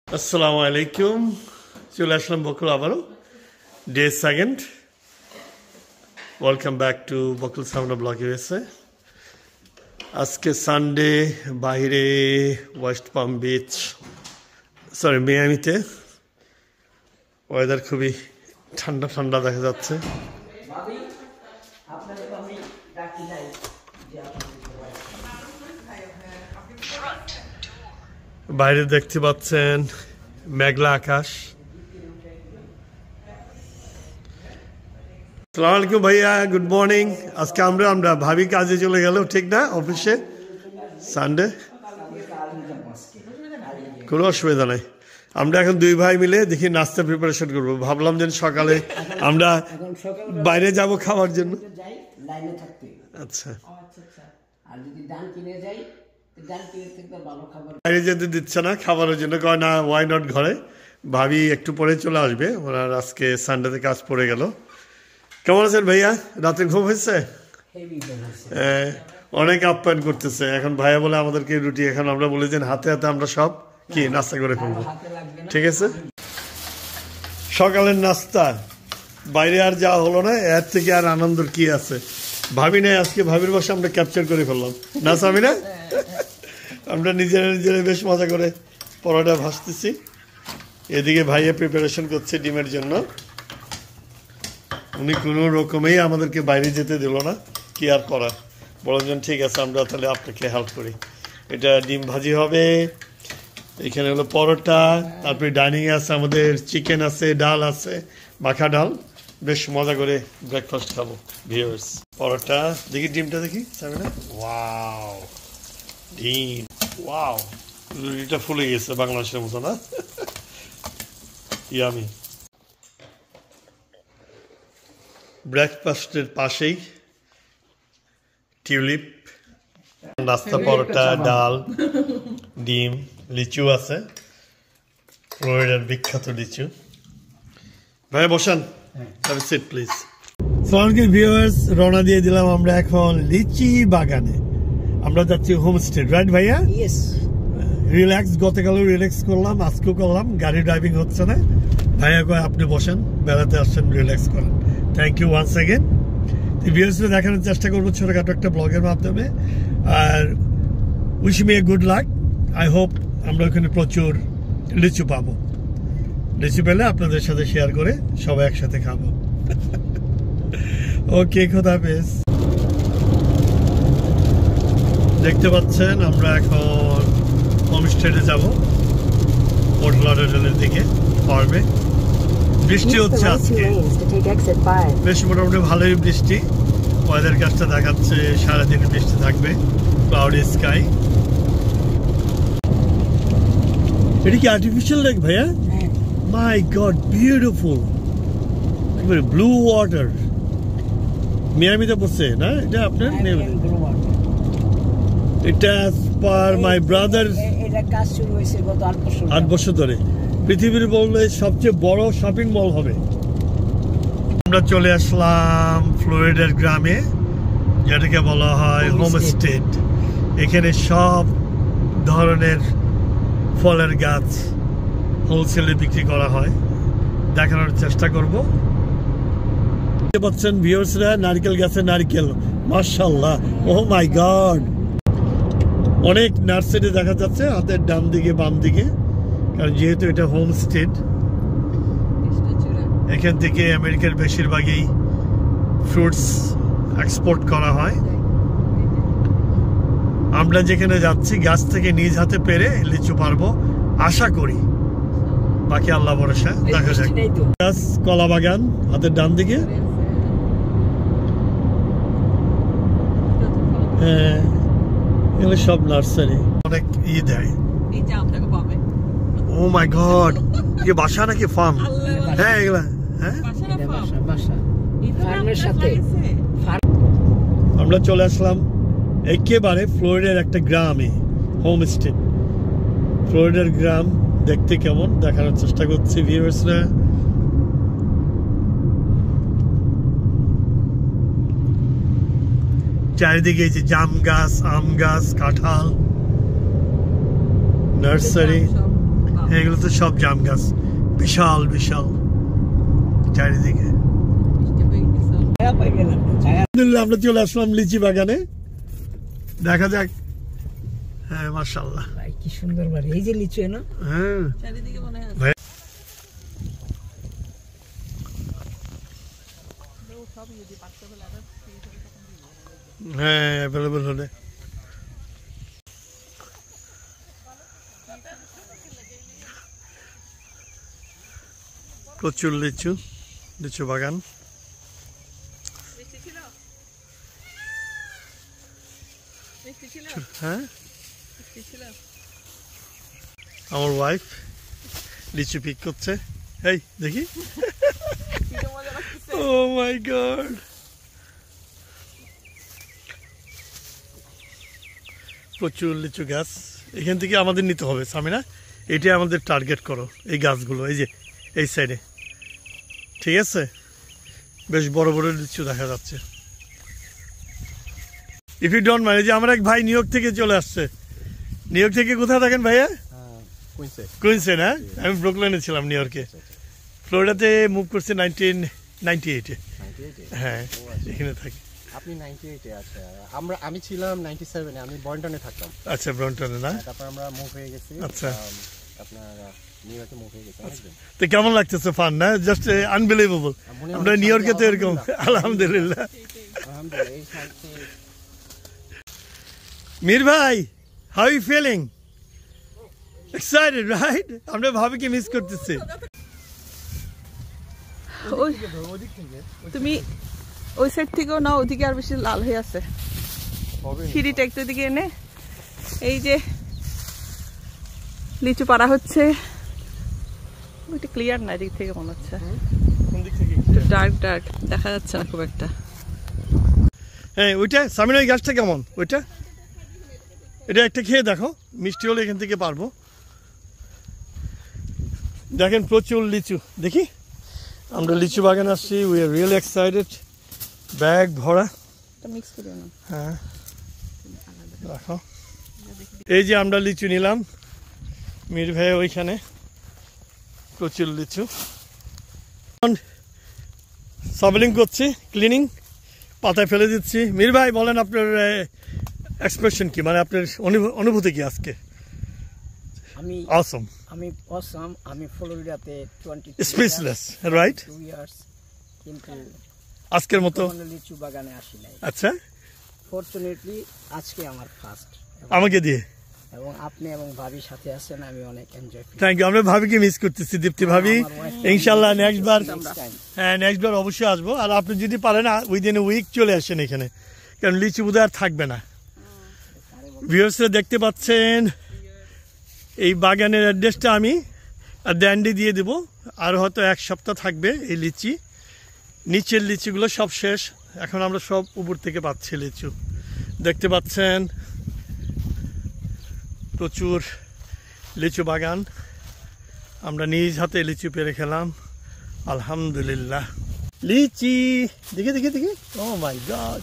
আসসালামু আলাইকুম চলে আসলাম বকুল আবারও day second welcome back to Bakul sound blog USA আজকে সানডে বাইরে ওয়েস্ট পাম বিচ মিয়ামিতে ওয়েদার খুবই ঠান্ডা ঠান্ডা দেখা যাচ্ছে বাইরে দেখতে পাচ্ছেন মেঘলা আকাশ আসসালামু আলাইকুম ভাইয়া গুড মর্নিং আজকে আমরা ভাবি কাজে চলে গেল ঠিক না অফিসে সানডে কোনো অসুবিধা নাই আমরা এখন দুই ভাই মিলে দেখি নাস্তা প্রিপারেশন করবো ভাবলাম যে সকালে আমরা বাইরে যাব খাওয়ার জন্য আচ্ছা বাইরে যেতে দিচ্ছে না খাবারের জন্য কয় না ওয়াই নট ঘরে ভাবি একটু পরে চলে আসবে ওনার আজকে সানডেতে কাজ পড়ে গেল কেমন আছেন ভাইয়া রাতে ঘুম হয়েছে অনেক আপ্যায়ন করতেছে এখন ভাইয়া বলে আমাদেরকে রুটি এখন আমরা বলি যে হাতে হাতে আমরা সব কি নাস্তা করে ফেলবো ঠিক আছে সকালের নাস্তা বাইরে আর যাওয়া হলো না এর থেকে আর আনন্দের কি আছে ভাবি নাই আজকে ভাবির বসে আমরা ক্যাপচার করে ফেললাম না সামিনা আমরা নিজেরা বেশ মজা করে পরোটা ভাজতেছি এদিকে ভাইয়া প্রিপারেশন করছে ডিমের জন্য উনি কোনো রকমেই আমাদেরকে বাইরে যেতে দিল না কি আর করা বললেন ঠিক আছে আমরা তাহলে আপনাকে হেল্প করি এটা ডিম ভাজি হবে এখানে হলো পরোটা তারপরে ডাইনিংয়ে আছে আমাদের চিকেন আছে ডাল আছে মাখা ডাল বেশ মজা করে ব্রেকফাস্ট খাবো ভিউয়ার্স পরোটা দেখি ডিমটা দেখি সামিনা ওয়াও ডিম ওয়াও রুটিটা ফুলে গেছে বাংলাদেশের মতো না ইয়ামি ব্রেকফাস্টের পাশেই টিউলিপ নাস্তা পরোটা ডাল ডিম লিচু আছে ফ্লোরিডার বিখ্যাত লিচু ভাই বসান সিট প্লিজ সঙ্গে ভিউয়ার্স রওনা দিয়ে দিলাম আমরা এখন লিচি বাগানে আমরা যাচ্ছি হোমস্টে রাইট ভাইয়া রিল্যাক্স গতকালও রিল্যাক্স করলাম আজকেও করলাম গাড়ি ড্রাইভিং হচ্ছে না ভাইয়া কয় আপনি বসেন বেড়াতে আসছেন রিল্যাক্স করেন থ্যাংক ইউ ওয়ান্স অ্যাগেন ভিউয়ার্সরা দেখানোর চেষ্টা করবো ছোটখাটো একটা ব্লগের মাধ্যমে আর wish me a good luck I hope আমরা ওখানে প্রচুর লিচু পাবো লিচু পেলে আপনাদের সাথে শেয়ার করে সবাই একসাথে খাবো ওকে খোদাফেজ দেখতে পাচ্ছেন আমরা এখন হোমস্টেডে যাবো পোর্ট লডারডেলের দিকে ফার্মে বৃষ্টি হচ্ছে আজকে বেশ মোটামুটি ভালোই বৃষ্টি ওয়েদার কাজটা দেখাচ্ছে সারাদিন বৃষ্টি থাকবে ক্লাউডি স্কাই এটা কি আর্টিফিশিয়াল লেক ভাইয়া মাই গড বিউটিফুল ব্লু ওয়াটার মিয়ামিতে পড়ছে না এটা আপনার এটা পার মাই ব্রাদার 8 বছর ধরে পৃথিবীর বললে সবচেয়ে বড় শপিং মল হবে আমরা চলে আসলাম ফ্লোরিডার গ্রামে যেটাকে বলা হয় হোমস্টে এখানে সব ধরনের ফলের গাছ হোলসেলে বিক্রি করা হয় দেখানোর চেষ্টা করব দেখতে পাচ্ছেন ভিউয়ার্সরা নারকেল গাছে নারকেল মাশাআল্লাহ ও মাই গড অনেক নার্সারি দেখা যাচ্ছে হাতের ডান দিকে বাম দিকে কারণ যেহেতু এটা হোমস্টে এখান থেকে আমেরিকার বেশিরভাগই ফ্রুটস এক্সপোর্ট করা হয় আমরা যেখানে যাচ্ছি গাছ থেকে নিজ হাতে পেরে লিচু পারবো আশা করি বাকি আল্লাহ ভরসা দেখা যাক গাছ কলা বাগান হাতের ডান দিকে হ্যাঁ এগুলো সব নার্সারি অনেক দেয় ও মাই গড ये বাসা নাকি ফার্ম হ্যাঁ এগুলা হ্যাঁ আমরা চলে আসলাম একেবারে ফ্লোরিডার একটা গ্রামে হোমস্টে ফ্লোরিডার গ্রাম দেখতে কেমন দেখানোর চেষ্টা করছি ভিউয়ার্সরা চারিদিকে যে জাম গাছ আম গাছ কাঁঠাল নার্সারি এগুলো তো সব জাম গাছ, বিশাল বিশাল চারিদিকে। আমরা চলে আসলাম লিচি বাগানে, দেখা যাক। হ্যাঁ মাশাআল্লাহ, কি সুন্দর বাড়ি। এই যে লিচু না, হ্যাঁ হ্যাঁ অ্যাভেলেবল হলে। প্রচুর লিচু, লিচু বাগান। হ্যাঁ আমার ওয়াইফ লিচু পিক করছে, এই দেখি। ও মাই গড, প্রচুর লিচু গাছ। এখান থেকে আমাদের নিতে হবে সামিনা, এটা আমাদের টার্গেট করো, এই গাছগুলো এই যে এই সাইডে, ঠিক আছে? বেশ বড় বড় লিচু দেখা যাচ্ছে। ইফ ইউ ডোন্ট মাইন্ড, যে আমার এক ভাই নিউ ইয়র্ক থেকে চলে আসছে। নিউ ইয়র্ক থেকে কোথায় থাকেন ভাইয়া? কুইন্সে না, আমি ব্রুকলিনে ছিলাম নিউ ইয়র্কে। ফ্লোরিডাতে মুভ করছে 1998-এ। হ্যাঁ এখানে থাকি। আপনি 98-এ? আচ্ছা, আমি ছিলাম 97-এ, আমি বন্টনে থাকতাম। আচ্ছা ব্রন্টনে না, তারপর আমরা মুভ হয়ে গেছি। আচ্ছা আপনার নিউ ইয়র্কে মুভ হয়ে গেছি। তো কেমন লাগতেছে? ফান না? Just unbelievable. আমরা নিউ ইয়র্কে তো এরকম। আলহামদুলিল্লাহ। মির ভাই, how you feeling? Excited right? আমরা ভাবিকে মিস করতেছি। তুমি ওই সাইড থেকেও না, ওদিকে আর বেশি লাল হয়ে আছে। সিঁড়িটা একটু দিকে এনে, এই যে লিচু পাড়া হচ্ছে। ওইটা ক্লিয়ার না, এদিক থেকে মনে হচ্ছে ডার্ক ডার্ক, দেখা যাচ্ছে না খুব একটা। হ্যাঁ ওইটা সামিনা, ওই গাছটা কেমন? ওইটা এটা একটা খেয়ে দেখো, মিষ্টি হলে এখান থেকে পারবো। দেখেন প্রচুর লিচু। দেখি, আমরা লিচু বাগান আসছি, we are really excited. Bag ভরা। হ্যাঁ রাখো। এই যে আমরা লিচু নিলাম, মির ভাই ওইখানে প্রচুর লিচু। সাবলিং করছি, ক্লিনিং, পাতায় ফেলে দিচ্ছি। মির ভাই বলেন আপনার এক্সপ্রেশন কি, মানে আপনার অনুভূতি কি আজকে? আমি অসম, আমি ফ্লোরিডাতে 22 স্পিচলেস রাইট। ইয়ার্স, কিন্তু আজকের মতো লিচু বাগানে আসি নাই। আচ্ছা, ফরচুনেটলি আজকে আমার ফার্স্ট, আমাকে দিয়ে। এবং আপনি এবং ভাবির সাথে আছেন, আমি অনেক এনজয় করি। Thank you. আমরা ভাবিকে মিস করতেছি, দীপ্তি ভাবি। ইনশাল্লাহ নেক্সট বার, হ্যাঁ নেক্সট বার অবশ্যই আসবো। আর আপনি যদি পারেন উইদিন এ উইক চলে আসেন এখানে, কারণ লিচু বোধহয় আর থাকবে না। ভিউয়ার্সরা দেখতে পাচ্ছেন, এই বাগানের অ্যাড্রেসটা আমি আর দ্যান্ডি দিয়ে দেব। আর হয়তো এক সপ্তাহ থাকবে এই লিচি। নিচের লিচিগুলো সব শেষ, এখন আমরা সব উপর থেকে পাচ্ছি লিচু। দেখতে পাচ্ছেন প্রচুর লিচু বাগান। আমরা নিজ হাতে লিচু পেরে খেলাম, আলহামদুলিল্লাহ। লিচি দেখে দেখে দেখে, ও মাই গড।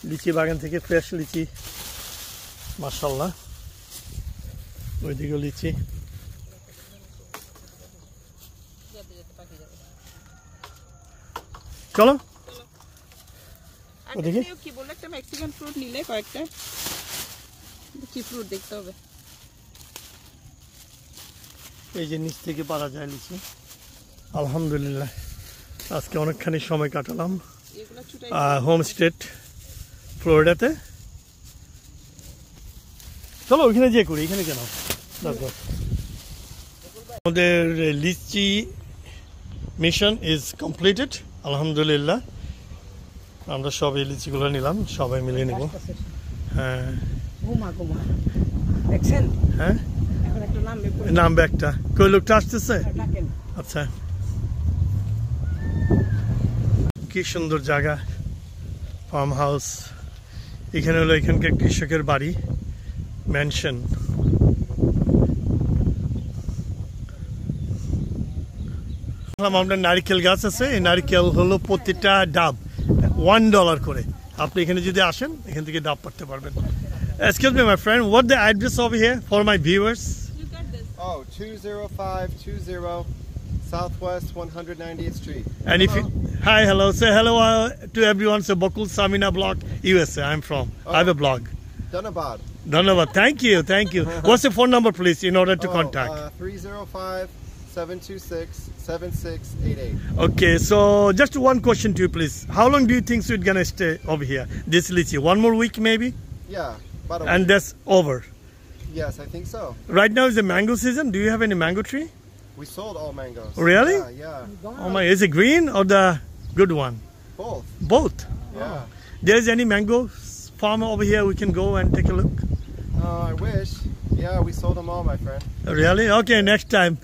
লিচি বাগান থেকে ফ্রেশ লিচি, মাশাআল্লাহ। ওইদিকে লিচি। চলো ওদিকে। কি বললে একটা মেক্সিকান ফ্রুট নিলে কয়েকটা, কি ফ্রুট দেখতে হবে। এই যে নিচ থেকে পারা যায় লিচি, আলহামদুলিল্লাহ। আজকে অনেকখানি সময় কাটালাম হোম স্টেট ফ্লোরিডাতে। চলো ওইখানে যে করি, এখানে কেন দরকার। আমাদের লিচি মিশন ইজ কমপ্লিটেড, আলহামদুলিল্লাহ। আমরা সব এই লিচিগুলো নিলাম, সবাই মিলে নিব। হ্যাঁ দেখছেন? হ্যাঁ এখন একটা নামবে একটা, কই লোকটা আসতেছে। আচ্ছা, কি সুন্দর জায়গা, ফার্ম হাউস। এখানে হলো এখানকার কৃষকের বাড়ি, ম্যানশন। আপনার নারিকেল গাছ আছে, এই নারিকেল হলো প্রতিটা ডাব $1 করে। আপনি এখানে যদি আসেন, এখান থেকে ডাব পাড়তে পারবেন। Excuse me, my friend. What the address over here for my viewers? Oh, 20520 Southwest 190th Street. And if you, hi, hello, say hello to everyone. So Bakul Samina Blog, USA. I'm from. I have a blog. Dhanabad. Dhanabad. Thank you, thank you. What's your phone number, please, in order to contact? 305-726-7688. Okay, so just one question to you, please. How long do you think you're gonna stay over here? This lychee, 1 more week maybe, Yeah, about a and week. that's over. Yes, I think so. Right now is the mango season. Do you have any mango tree? We sold all mangoes. Really? Yeah. Oh my, is it green or the good one? Both. Both. Yeah. There's any mango farm over here we can go and take a look? I wish. Yeah, we sold them all, my friend. Really? Okay, next time.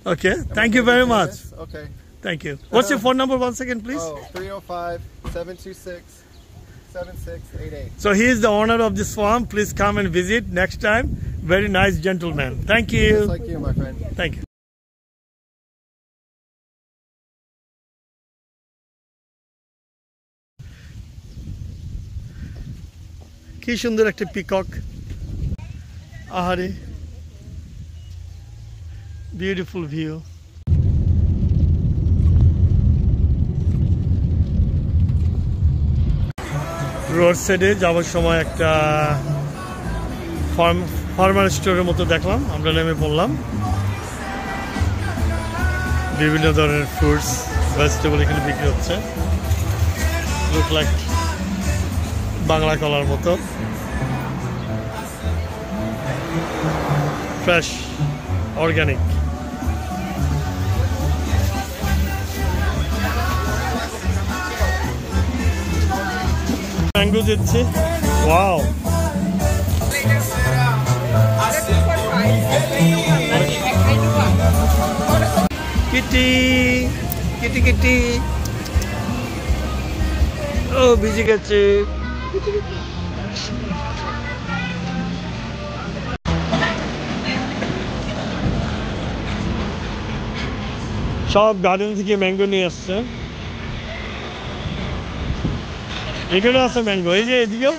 Okay, thank you very much. Okay. Thank you. What's your phone number once again, please? Oh, 305-726-7688. So he is the owner of this farm. Please come and visit next time. Very nice gentleman. Thank Just you. like you, my friend. Thank you. কি সুন্দর একটা peacock আহারে beautiful view road সাইডে যাওয়ার সময় একটা farmer স্টোরের মতো দেখলাম আমরা নেমে পড়লাম বিভিন্ন ধরনের ফ্রুটস ভেজিটেবল এখানে বিক্রি হচ্ছে লুক লাইক বাংলা কলার মতো ফ্রেশ অর্গানিক ম্যাঙ্গো দিচ্ছে ওয়াও কিটি কিটি কিটি ও ভিজে গেছে সব গার্ডেন থেকে ম্যাঙ্গো নিয়ে আসছে এখানে আছে ম্যাঙ্গো এই যে এদিকেও